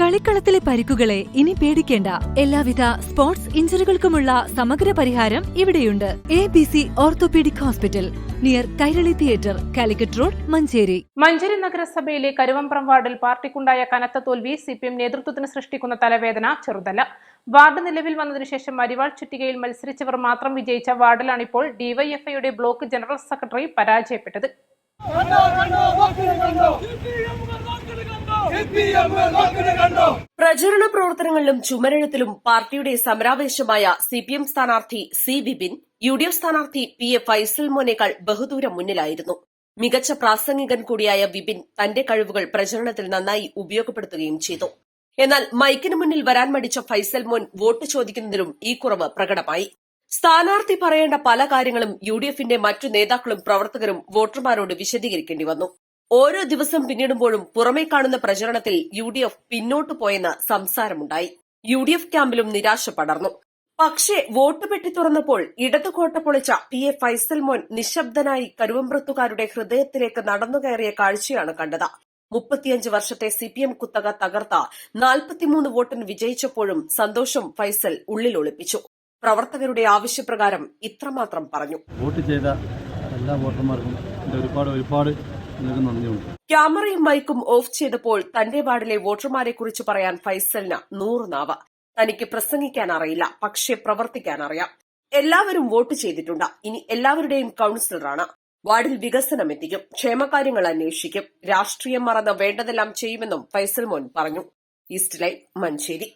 കളിക്കളത്തിലെ പരിക്കുകളെ ഇനി പേടിക്കേണ്ട. എല്ലാവിധ സ്പോർട്സ് ഇഞ്ചുറികൾക്കുമുള്ള സമഗ്ര പരിഹാരം ഇവിടെയുണ്ട്. ABC orthopaedic hospital, near Kairali theatre, Calicut road, Manjeri. Manjeri നഗരസഭയിലെ കരുവമ്പ്രം വാർഡിൽ പാർട്ടിക്കുണ്ടായ കനത്ത തോൽവി CPM നേതൃത്വത്തിന് സൃഷ്ടിക്കുന്ന തലവേദന ചെറുതല്ല. വാർഡ് നിലവിൽ വന്നതിനു ശേഷം അരിവാൾ ചുറ്റികയിൽ മത്സരിച്ചവർ മാത്രം വിജയിച്ച വാർഡിലാണിപ്പോൾ DYFIയുടെ ബ്ലോക്ക് ജനറൽ സെക്രട്ടറി പരാജയപ്പെട്ടത്. പ്രചരണ പ്രവർത്തനങ്ങളിലും ചുമരെഴുത്തിലും പാർട്ടിയുടെ സമരാവേശമായ CPM സ്ഥാനാർത്ഥി C. വിപിൻ UDF സ്ഥാനാർത്ഥി PA ഫൈസൽ മോനേക്കാൾ ബഹുദൂരം മുന്നിലായിരുന്നു. മികച്ച പ്രാസംഗികൻ കൂടിയായ വിപിൻ തന്റെ കഴിവുകൾ പ്രചരണത്തിൽ നന്നായി ഉപയോഗപ്പെടുത്തുകയും ചെയ്തു. എന്നാൽ മൈക്കിന് മുന്നിൽ വരാൻ മടിച്ച ഫൈസൽ മോൻ വോട്ട് ചോദിക്കുന്നതിലും ഈ കുറവ് പ്രകടമായി. സ്ഥാനാർത്ഥി പറയേണ്ട പല കാര്യങ്ങളും UDFന്റെ മറ്റു നേതാക്കളും പ്രവർത്തകരും വോട്ടർമാരോട് വിശദീകരിക്കേണ്ടി വന്നു. ഓരോ ദിവസം പിന്നിടുമ്പോഴും പുറമേ കാണുന്ന പ്രചരണത്തിൽ UDF പിന്നോട്ടു പോയെന്ന് സംസാരമുണ്ടായി. UDF ക്യാമ്പിലും നിരാശ പടർന്നു. പക്ഷേ വോട്ട് പെട്ടി തുറന്നപ്പോൾ ഇടതുകോട്ട പൊളിച്ച PA ഫൈസൽ മോൻ നിശബ്ദനായി കരുവമ്പ്രത്തുകാരുടെ ഹൃദയത്തിലേക്ക് നടന്നുകയറിയ കാഴ്ചയാണ് കണ്ടത്. 35 വർഷത്തെ CPM കുത്തക തകർത്ത 43 വോട്ടിന് വിജയിച്ചപ്പോഴും സന്തോഷം ഫൈസൽ ഉള്ളിൽ ഒളിപ്പിച്ചു. പ്രവർത്തകരുടെ ആവശ്യപ്രകാരം ഇത്രമാത്രം പറഞ്ഞു. വോട്ട് ചെയ്ത എല്ലാ വോട്ടർമാർക്കും ഒരുപാട് നന്ദിയുണ്ട്. ക്യാമറയും മൈക്കും ഓഫ് ചെയ്തപ്പോൾ തന്റെ വാർഡിലെ വോട്ടർമാരെ കുറിച്ച് പറയാൻ ഫൈസലിന് 100 നാവ്. തനിക്ക് പ്രസംഗിക്കാൻ അറിയില്ല, പക്ഷേ പ്രവർത്തിക്കാൻ അറിയാം. എല്ലാവരും വോട്ട് ചെയ്തിട്ടുണ്ട്. ഇനി എല്ലാവരുടെയും കൌൺസിലറാണ്. വാർഡിൽ വികസനം എത്തിക്കും, ക്ഷേമകാര്യങ്ങൾ അന്വേഷിക്കും, രാഷ്ട്രീയം മറന്ന് വേണ്ടതെല്ലാം ചെയ്യുമെന്നും ഫൈസൽ മോൻ പറഞ്ഞു. East live, Manjeri.